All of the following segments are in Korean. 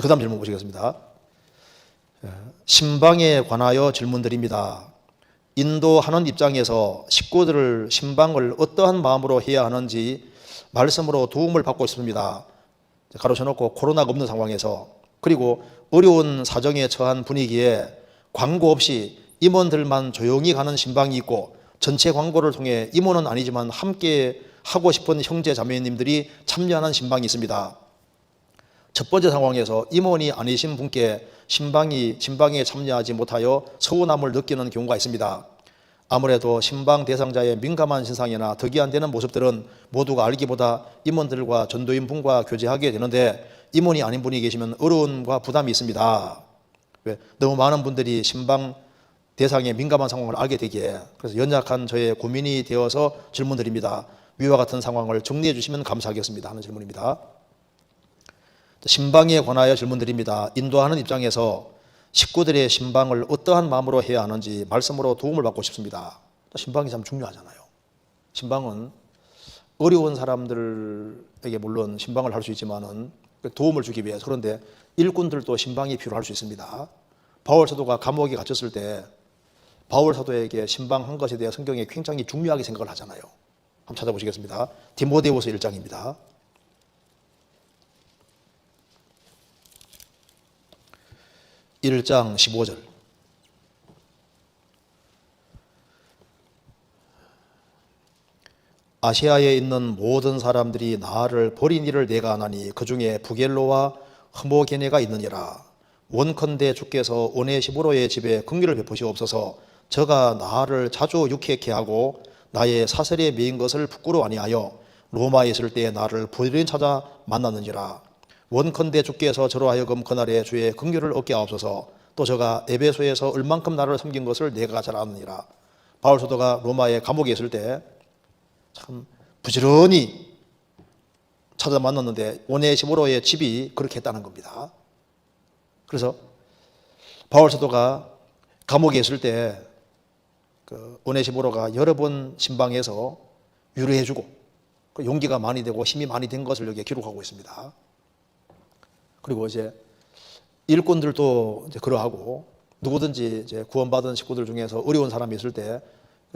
그 다음 질문 보시겠습니다. 신방에 관하여 질문드립니다. 인도하는 입장에서 식구들을 신방을 어떠한 마음으로 해야 하는지 말씀으로 도움을 받고 싶습니다. 가로쳐놓고 코로나가 없는 상황에서, 그리고 어려운 사정에 처한 분위기에 광고 없이 임원들만 조용히 가는 신방이 있고, 전체 광고를 통해 임원은 아니지만 함께 하고 싶은 형제 자매님들이 참여하는 신방이 있습니다. 첫 번째 상황에서 임원이 아니신 분께 신방에 참여하지 못하여 서운함을 느끼는 경우가 있습니다. 아무래도 신방 대상자의 민감한 신상이나 덕이 안 되는 모습들은 모두가 알기보다 임원들과 전도인 분과 교제하게 되는데, 임원이 아닌 분이 계시면 어려움과 부담이 있습니다. 왜? 너무 많은 분들이 신방 대상의 민감한 상황을 알게 되기에. 그래서 연약한 저의 고민이 되어서 질문드립니다. 위와 같은 상황을 정리해 주시면 감사하겠습니다 하는 질문입니다. 신방에 관하여 질문드립니다. 인도하는 입장에서 식구들의 신방을 어떠한 마음으로 해야 하는지 말씀으로 도움을 받고 싶습니다. 신방이 참 중요하잖아요. 신방은 어려운 사람들에게 물론 신방을 할 수 있지만은 도움을 주기 위해서, 그런데 일꾼들도 신방이 필요할 수 있습니다. 바울 사도가 감옥에 갇혔을 때 바울 사도에게 신방한 것에 대해 성경에 굉장히 중요하게 생각을 하잖아요. 한번 찾아보시겠습니다. 디모데후서 1장입니다. 1장 15절. 아시아에 있는 모든 사람들이 나를 버린 일을 내가 아나니 그 중에 부겔로와 흐모게네가 있느니라. 원컨대 주께서 오네시모로의 집에 긍휼을 베푸시옵소서. 저가 나를 자주 유쾌케 하고 나의 사슬에 매인 것을 부끄러워 아니하여 로마에 있을 때 나를 부지런히 찾아 만났느니라. 원컨대 주께서 저로 하여금 그날에 주의 긍휼을 얻게 하옵소서. 또 저가 에베소에서 얼만큼 나를 섬긴 것을 내가 잘 아느니라. 바울 사도가 로마의 감옥에 있을 때 참 부지런히 찾아 만났는데 오네시모로의 집이 그렇게 했다는 겁니다. 그래서 바울 사도가 감옥에 있을 때 오네시모로가 여러 번 신방에서 위로해주고 용기가 많이 되고 힘이 많이 된 것을 여기에 기록하고 있습니다. 그리고 이제 일꾼들도 이제 그러하고, 누구든지 이제 구원받은 식구들 중에서 어려운 사람이 있을 때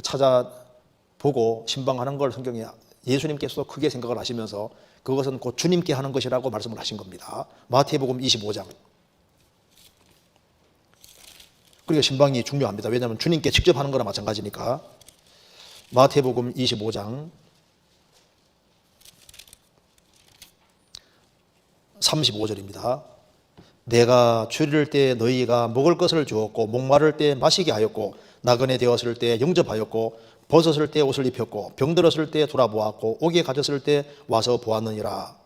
찾아보고 신방하는 걸 성경에 예수님께서도 크게 생각을 하시면서 그것은 곧 주님께 하는 것이라고 말씀을 하신 겁니다. 마태복음 25장. 그러니까 신방이 중요합니다. 왜냐하면 주님께 직접 하는 거나 마찬가지니까. 마태복음 25장 35절입니다. 내가 줄일 때 너희가 먹을 것을 주었고, 목마를 때 마시게 하였고, 나그네 되었을 때 영접하였고, 벗었을 때 옷을 입혔고, 병들었을 때 돌아보았고, 옥에 갇혔을 때 와서 보았느니라.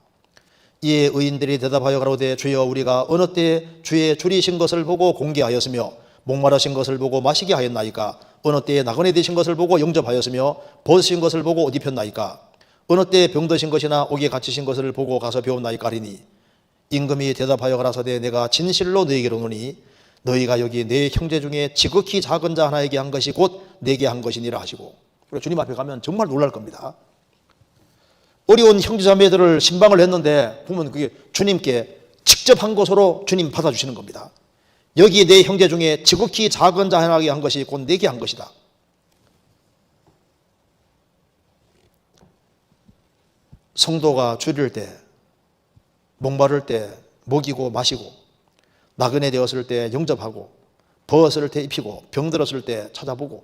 이에 의인들이 대답하여 가로되 주여 우리가 어느 때 주의 줄이신 것을 보고 공개하였으며 목마르신 것을 보고 마시게 하였나이까? 어느 때에 나그네 되신 것을 보고 영접하였으며 벗으신 것을 보고 옷 입혔나이까? 어느 때에 병드신 것이나 옥에 갇히신 것을 보고 가서 배웠나이까 하리니, 임금이 대답하여 가라사대 내가 진실로 너희에게 이르노니 너희가 여기 내 형제 중에 지극히 작은 자 하나에게 한 것이 곧 내게 한 것이니라 하시고. 주님 앞에 가면 정말 놀랄 겁니다. 어려운 형제자매들을 신방을 했는데 보면 그게 주님께 직접 한 것으로 주님 받아주시는 겁니다. 여기 내 형제 중에 지극히 작은 자 하나에게 한 것이 곧 내게 한 것이다. 성도가 줄일 때, 목마를 때 먹이고 마시고, 나그네 되었을 때 영접하고, 벗었을 때 입히고, 병들었을 때 찾아보고,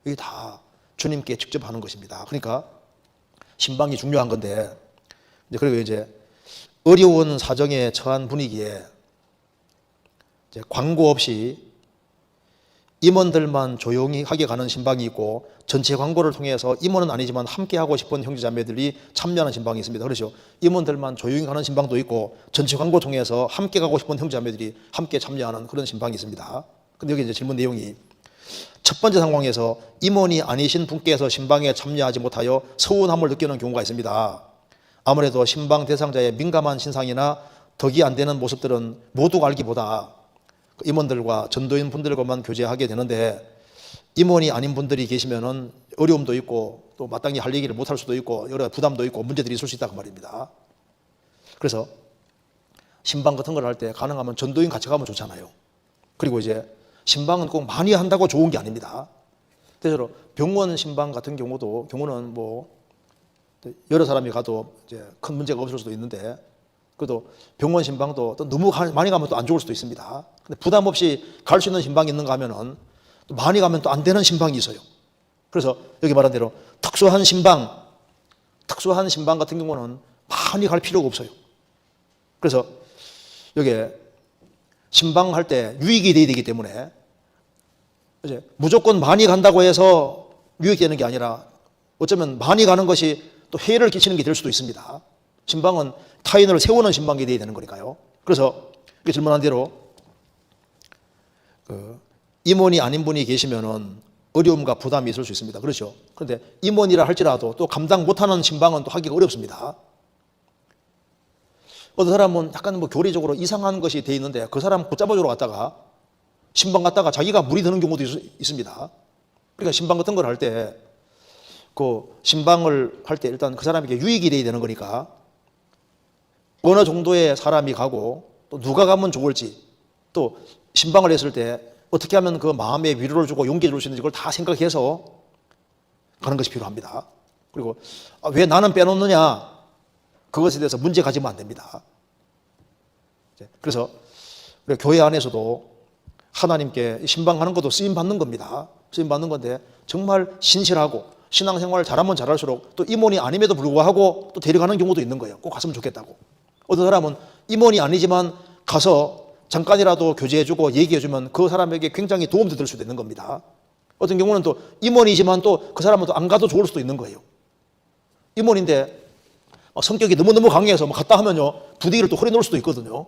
이게 다 주님께 직접 하는 것입니다. 그러니까 신방이 중요한 건데, 그리고 이제 어려운 사정에 처한 분위기에 이제 광고 없이 임원들만 조용히 하게 가는 신방이 있고, 전체 광고를 통해서 임원은 아니지만 함께 하고 싶은 형제자매들이 참여하는 신방이 있습니다. 그렇죠? 임원들만 조용히 가는 신방도 있고, 전체 광고 통해서 함께 가고 싶은 형제자매들이 함께 참여하는 그런 신방이 있습니다. 근데 여기 이제 질문 내용이, 첫 번째 상황에서 임원이 아니신 분께서 신방에 참여하지 못하여 서운함을 느끼는 경우가 있습니다. 아무래도 신방 대상자의 민감한 신상이나 덕이 안 되는 모습들은 모두가 알기보다 임원들과 전도인 분들과만 교제하게 되는데, 임원이 아닌 분들이 계시면은 어려움도 있고 또 마땅히 할 얘기를 못할 수도 있고 여러 부담도 있고 문제들이 있을 수 있다고 말입니다. 그래서 신방 같은 걸 할 때 가능하면 전도인 같이 가면 좋잖아요. 그리고 이제 신방은 꼭 많이 한다고 좋은 게 아닙니다. 대체로 병원 신방 같은 경우는 뭐 여러 사람이 가도 이제 큰 문제가 없을 수도 있는데, 그래도 병원 신방도 또 너무 많이 가면 또 안 좋을 수도 있습니다. 근데 부담 없이 갈 수 있는 신방이 있는가 하면은 또 많이 가면 또 안 되는 신방이 있어요. 그래서 여기 말한 대로 특수한 신방 같은 경우는 많이 갈 필요가 없어요. 그래서 여기 신방할 때 유익이 돼야 되기 때문에 이제 무조건 많이 간다고 해서 유익되는 게 아니라 어쩌면 많이 가는 것이 또 해를 끼치는 게 될 수도 있습니다. 신방은 타인을 세우는 신방이 돼야 되는 거니까요. 그래서 질문한 대로 임원이 아닌 분이 계시면은 어려움과 부담이 있을 수 있습니다. 그렇죠. 그런데 임원이라 할지라도 또 감당 못하는 신방은 또 하기가 어렵습니다. 어떤 사람은 약간 뭐 교리적으로 이상한 것이 돼 있는데 그 사람 붙잡아주러 갔다가 신방 갔다가 자기가 물이 드는 경우도 있습니다. 그러니까 신방 같은 걸 할 때 신방을 할 때 일단 그 사람에게 유익이 돼야 되는 거니까 어느 정도의 사람이 가고 또 누가 가면 좋을지, 또 신방을 했을 때 어떻게 하면 그 마음에 위로를 주고 용기를 줄 수 있는지 그걸 다 생각해서 가는 것이 필요합니다. 그리고 왜 나는 빼놓느냐, 그것에 대해서 문제 가지면 안 됩니다. 그래서 우리 교회 안에서도 하나님께 신방하는 것도 쓰임받는 겁니다. 쓰임받는 건데 정말 신실하고 신앙생활을 잘하면 잘할수록 또 임원이 아님에도 불구하고 또 데려가는 경우도 있는 거예요. 꼭 갔으면 좋겠다고. 어떤 사람은 임원이 아니지만 가서 잠깐이라도 교제해주고 얘기해주면 그 사람에게 굉장히 도움도 될 수도 있는 겁니다. 어떤 경우는 또 임원이지만 또 그 사람은 또 안 가도 좋을 수도 있는 거예요. 임원인데 성격이 너무너무 강해서 갔다 하면요 부디를 또 허리 놓을 수도 있거든요.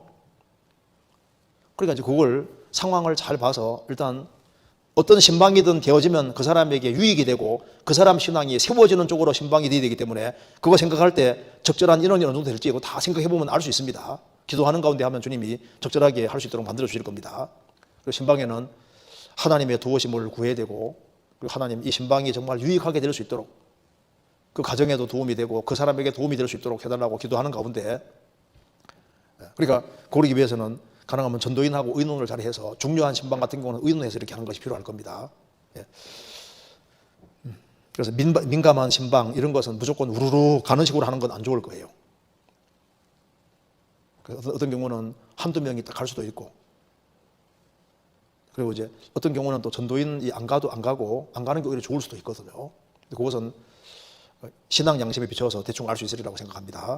그러니까 이제 그걸 상황을 잘 봐서 일단 어떤 신방이든 되어지면 그 사람에게 유익이 되고 그 사람 신앙이 세워지는 쪽으로 신방이 되어야 되기 때문에 그거 생각할 때 적절한 인원이 어느 정도 될지 이거 다 생각해보면 알 수 있습니다. 기도하는 가운데 하면 주님이 적절하게 할 수 있도록 만들어 주실 겁니다. 그리고 신방에는 하나님의 도우심을 구해야 되고, 그리고 하나님 이 신방이 정말 유익하게 될 수 있도록 그 가정에도 도움이 되고 그 사람에게 도움이 될 수 있도록 해달라고 기도하는 가운데, 그러니까 그러기 위해서는 가능하면 전도인하고 의논을 잘해서 중요한 신방 같은 경우는 의논해서 이렇게 하는 것이 필요할 겁니다. 그래서 민감한 신방 이런 것은 무조건 우르르 가는 식으로 하는 건 안 좋을 거예요. 그래서 어떤 경우는 한두 명이 딱 갈 수도 있고, 그리고 이제 어떤 경우는 또 전도인이 안 가고 안 가는 게 오히려 좋을 수도 있거든요. 그것은 신앙 양심에 비춰서 대충 알 수 있으리라고 생각합니다.